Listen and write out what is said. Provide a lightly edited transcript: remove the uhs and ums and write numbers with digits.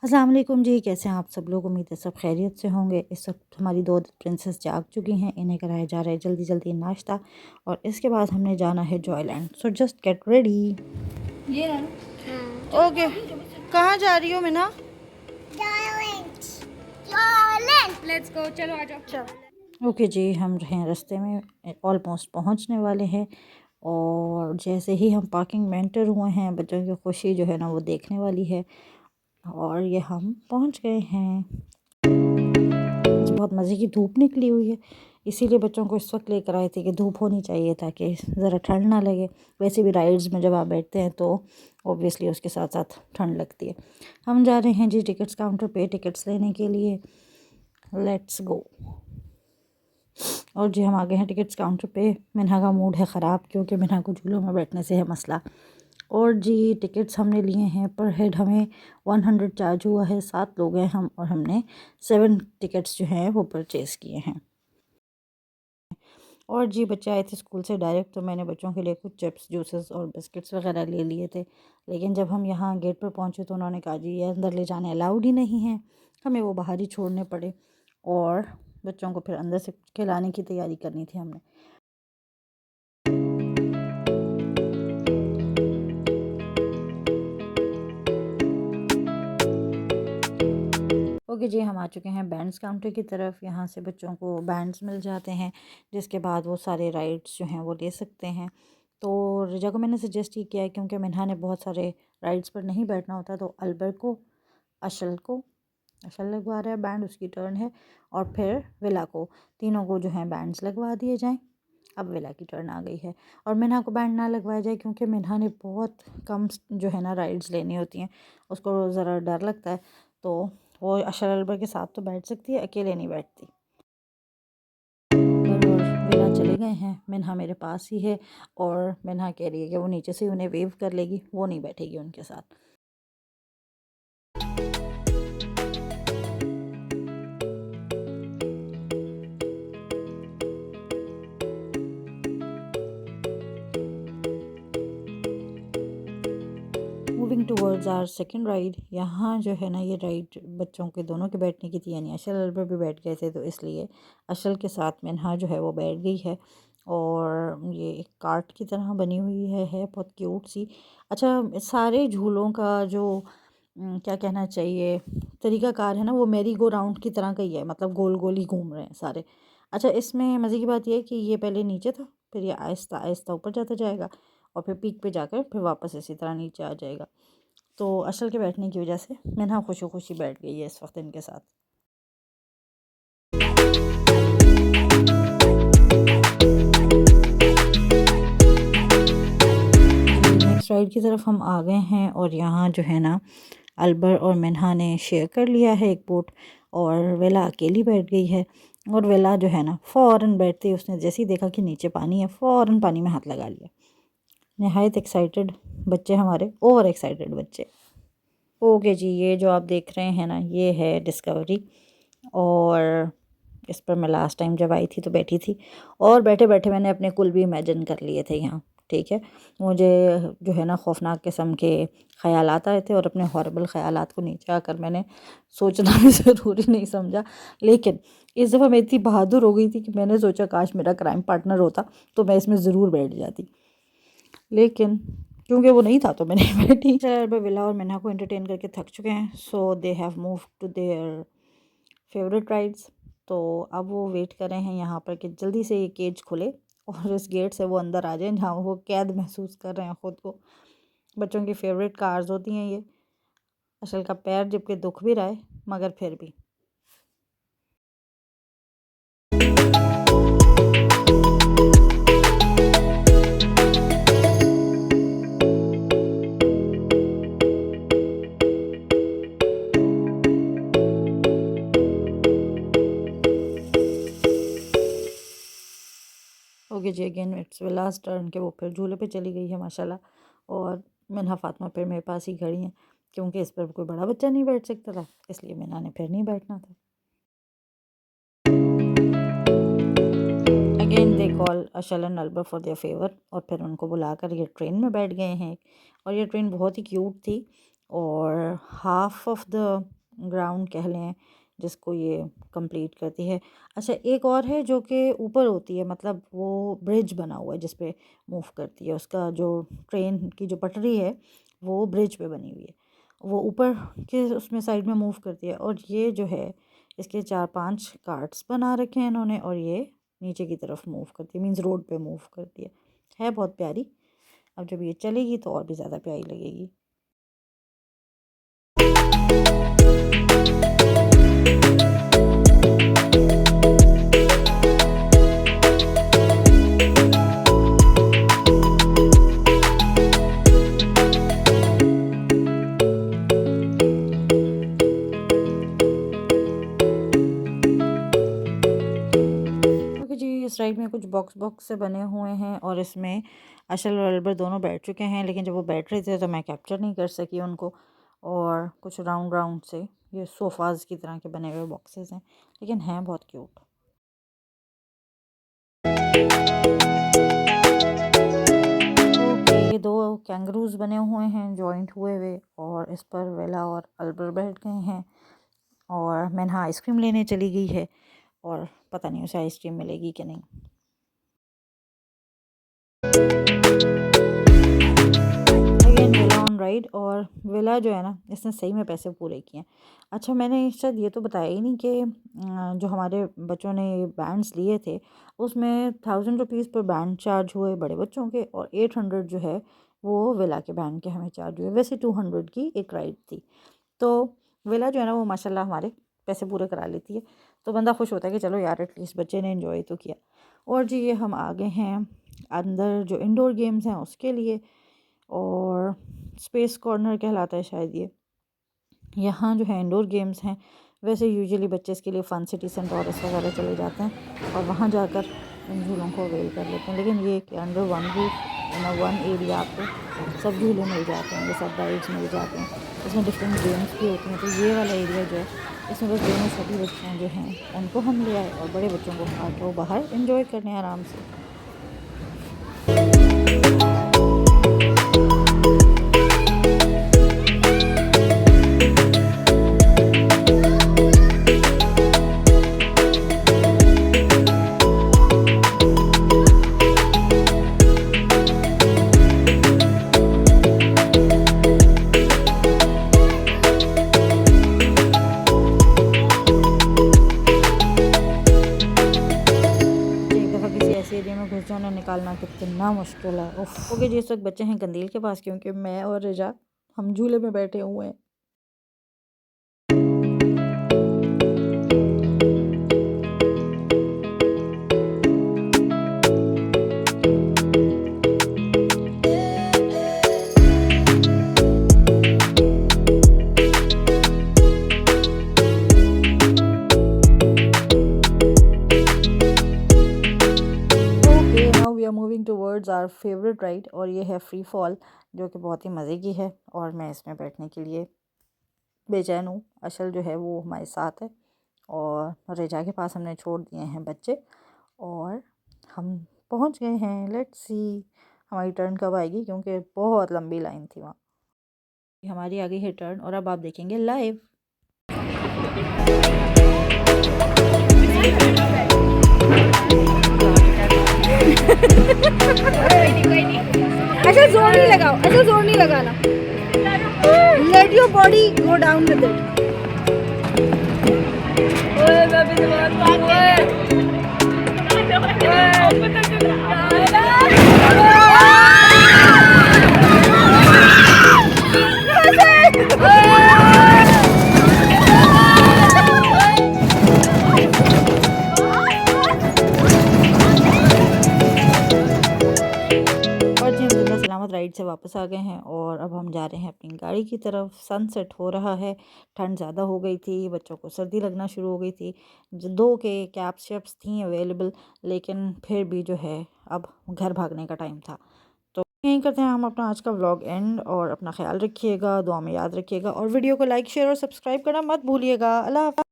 अस्सलाम वालेकुम जी, कैसे हैं आप सब लोग। उम्मीद है सब खैरियत से होंगे। इस वक्त हमारी दो प्रिंसेस जाग चुकी हैं, इन्हें कराया जा रहा है जल्दी जल्दी नाश्ता और इसके बाद हमने जाना है Joyland. So just get ready. ये है ओके, कहाँ जा रही हो मिना? लेट्स गो, चलो आ जाओ। ओके जी, हम हैं रास्ते में, ऑलमोस्ट पहुंचने वाले हैं और जैसे ही हम पार्किंग में एंटर हुए हैं बच्चों की खुशी जो है ना वो देखने वाली है। और ये हम पहुंच गए हैं। आज बहुत मज़े की धूप निकली हुई है, इसीलिए बच्चों को इस वक्त लेकर आए थे कि धूप होनी चाहिए ताकि ज़रा ठंड ना लगे। वैसे भी राइड्स में जब आप बैठते हैं तो ऑब्वियसली उसके साथ साथ ठंड लगती है। हम जा रहे हैं जी टिकट्स काउंटर पे टिकट्स लेने के लिए। Let's go. और जी हम आ गए हैं टिकट्स काउंटर पे। मिन्हा का मूड है ख़राब क्योंकि मिन्हा को झूलों में बैठने से है मसला। और जी टिकट्स हमने लिए हैं, पर हेड हमें 100 चार्ज हुआ है। 7 लोग हैं हम और हमने 7 टिकट्स जो हैं वो परचेज़ किए हैं। और जी बच्चे आए थे स्कूल से डायरेक्ट, तो मैंने बच्चों के लिए कुछ चिप्स जूसेस और बिस्किट्स वगैरह ले लिए थे। लेकिन जब हम यहाँ गेट पर पहुँचे तो उन्होंने कहा जी ये अंदर ले जाने अलाउड ही नहीं है, हमें वो बाहर ही छोड़ने पड़े। और बच्चों को फिर अंदर से खिलाने की तैयारी करनी थी हमने। ओके जी, हम आ चुके हैं बैंड्स काउंटर की तरफ। यहाँ से बच्चों को बैंड्स मिल जाते हैं जिसके बाद वो सारे राइड्स जो हैं वो ले सकते हैं। तो रजा को मैंने सजेस्ट ही किया है क्योंकि मिन्हा ने बहुत सारे राइड्स पर नहीं बैठना होता, तो अलबर को, अशल लगवा रहा है बैंड, उसकी टर्न है। और फिर विला को, तीनों को जो है बैंड्स लगवा दिए जाएँ। अब विला की टर्न आ गई है और मिन्हा को बैंड ना लगवाया जाए क्योंकि मिन्हा ने बहुत कम जो है ना राइड्स लेनी होती हैं, उसको ज़रा डर लगता है। तो वो अशर अलबर के साथ तो बैठ सकती है, अकेले नहीं बैठती। और विला चले गए हैं, मिन्हा मेरे पास ही है और मिन्हा कह रही है कि वो नीचे से उन्हें वेव कर लेगी, वो नहीं बैठेगी उनके साथ। Moving towards our second ride. यहाँ जो है ना ये राइड बच्चों के दोनों के बैठने की थी, यानी अशल अलबर भी बैठ गए थे तो इसलिए अशल के साथ मिन्हा जो है वो बैठ गई है। और ये एक कार्ट की तरह बनी हुई है बहुत क्यूट सी। अच्छा, सारे झूलों का जो क्या कहना चाहिए तरीक़ाकार है ना, वो मैरी गो राउंड की तरह का ही है, मतलब गोल गोल ही घूम रहे हैं सारे। अच्छा, इसमें मज़े की बात यह है कि ये पहले नीचे था, फिर ये आहिस्ता आहिस्ता ऊपर जाता जाएगा और फिर पीक पे जाकर फिर वापस इसी तरह नीचे आ जाएगा। तो अशल के बैठने की वजह से मिन्हा खुशी खुशी बैठ गई है इस वक्त इनके साथ। नेक्स्ट राइड की तरफ हम आ गए हैं और यहाँ जो है ना अलबर और मिन्हा ने शेयर कर लिया है एक बोट और वेला अकेली बैठ गई है। और वेला जो है ना फ़ौरन बैठते ही उसने जैसे ही देखा कि नीचे पानी है फ़ौरन पानी में हाथ लगा लिया। नहायत एक्साइटेड बच्चे हमारे, ओवर एक्साइटेड बच्चे। ओके जी, ये जो आप देख रहे हैं ना ये है डिस्कवरी और इस पर मैं लास्ट टाइम जब आई थी तो बैठी थी और बैठे बैठे मैंने अपने कुल भी इमेजिन कर लिए थे यहाँ। ठीक है, मुझे जो है ना खौफनाक किस्म के ख़यालात आए थे और अपने हॉरिबल ख़यालात को नीचे आकर मैंने सोचना भी ज़रूरी नहीं समझा। लेकिन इस दफ़ा मैं इतनी बहादुर हो गई थी कि मैंने सोचा काश मेरा क्राइम पार्टनर होता तो मैं इसमें ज़रूर बैठ जाती, लेकिन क्योंकि वो नहीं था तो मैं नहीं बैठी। चल विला और मिन्हा को एंटरटेन करके थक चुके हैं, so they have move to their favourite rides. तो अब वो वेट कर रहे हैं यहाँ पर कि जल्दी से ये केज खुले और इस गेट से वो अंदर आ जाएं जहाँ वो कैद महसूस कर रहे हैं ख़ुद को। बच्चों की फेवरेट कार्स होती हैं ये। अशल का पैर जबकि दुख भी रहा है मगर फिर भी। ओके जी, अगेन इट्स विलास टर्न के वो फिर झूले पे चली गई है माशाल्लाह। और मिन्हा फातिमा फिर मेरे पास ही खड़ी हैं क्योंकि इस पर कोई बड़ा बच्चा नहीं बैठ सकता था, इसलिए मिन्हा ने फिर नहीं बैठना था। अगेन दे कॉल अशल एंड अलबर फॉर देयर फेवर और फिर उनको बुलाकर ये ट्रेन में बैठ गए हैं। और ये ट्रेन बहुत ही क्यूट थी और हाफ ऑफ द ग्राउंड कह लें जिसको ये कंप्लीट करती है। अच्छा, एक और है जो कि ऊपर होती है, मतलब वो ब्रिज बना हुआ है जिस पे मूव करती है, उसका जो ट्रेन की जो पटरी है वो ब्रिज पे बनी हुई है, वो ऊपर के उसमें साइड में मूव करती है। और ये जो है इसके 4-5 कार्ट्स बना रखे हैं इन्होंने, और ये नीचे की तरफ मूव करती है, मीन्स रोड पे मूव करती है बहुत प्यारी। अब जब ये चलेगी तो और भी ज़्यादा प्यारी लगेगी। ओके जी, इस राइड में कुछ बॉक्स बॉक्स से बने हुए हैं और इसमें अशल और अल्बर दोनों बैठ चुके हैं, लेकिन जब वो बैठ रहे थे तो मैं कैप्चर नहीं कर सकी उनको। और कुछ राउंड राउंड से ये सोफ़ाज़ की तरह के बने हुए बॉक्सेस हैं, लेकिन हैं बहुत क्यूट। ओके, ये दो कैंगरूज बने हुए हैं जॉइंट हुए हुए, और इस पर वेला और अल्बर बैठ गए हैं। और मैंने आइसक्रीम लेने चली गई है, और पता नहीं उसे आइसक्रीम मिलेगी कि नहीं। अगेन वेला ऑन राइड, और वेला जो है ना इसने सही में पैसे पूरे किए हैं। अच्छा, मैंने शायद ये तो बताया ही नहीं कि जो हमारे बच्चों ने बैंड्स लिए थे उसमें 1000 रुपीज़ पर बैंड चार्ज हुए बड़े बच्चों के, और 800 जो है वो वेला के बैंड के हमें चार्ज हुए। वैसे 200 की एक राइड थी। तो वेला जो है ना वो माशाल्लाह हमारे पैसे पूरे करा लेती है, तो बंदा खुश होता है कि चलो यार एटलीस्ट बच्चे ने एंजॉय तो किया। और जी ये हम आ गए हैं अंदर जो इंडोर गेम्स हैं उसके लिए, और स्पेस कॉर्नर कहलाता है शायद ये। यहाँ जो है इंडोर गेम्स हैं, वैसे यूजुअली बच्चे इसके लिए फ़न सिटी सेंटोरस वगैरह चले जाते हैं और वहाँ जाकर इन झूलों को अवेल कर लेते हैं। लेकिन ये कि under one roof in one area आपको सब झूले मिल जाते हैं, ये सब राइड्स मिल जाते हैं। इसमें डिफरेंट गेम्स भी होती हैं। तो ये वाला एरिया जो है इसमें बस दोनों छोटे बच्चे जो हैं उनको हम ले आए, और बड़े बच्चों को आके वो बाहर इंजॉय करने आराम से। एरिया में घुस जाना निकालना कितना मुश्किल है। उफ। ओके जी, इस वक्त बच्चे हैं कंदील के पास, क्योंकि मैं और रिजा हम झूले में बैठे हुए हैं। We are moving towards our favourite ride, और ये है फ्री फॉल, जो कि बहुत ही मज़े की है, और मैं इसमें बैठने के लिए बेचैन हूँ। अशल जो है वो हमारे साथ है, और रेजा के पास हमने छोड़ दिए हैं बच्चे, और हम पहुँच गए हैं। लेट्स सी हमारी टर्न कब आएगी, क्योंकि बहुत लंबी लाइन थी वहाँ। हमारी आ गई है टर्न, और अब आप देखेंगे लाइव। अच्छा जोर नहीं लगाओ, अच्छा जोर नहीं लगाना। Let your body go down with it. Ride से वापस आ गए हैं, और अब हम जा रहे हैं अपनी गाड़ी की तरफ। सनसेट हो रहा है, ठंड ज़्यादा हो गई थी, बच्चों को सर्दी लगना शुरू हो गई थी। दो के कैप्स शैप्स थी अवेलेबल, लेकिन फिर भी जो है अब घर भागने का टाइम था। तो यहीं करते हैं हम अपना आज का व्लॉग एंड, और अपना ख्याल रखिएगा, दुआ में याद रखिएगा, और वीडियो को लाइक शेयर और सब्सक्राइब करना मत भूलिएगा। अल्लाह हाफ़िज़।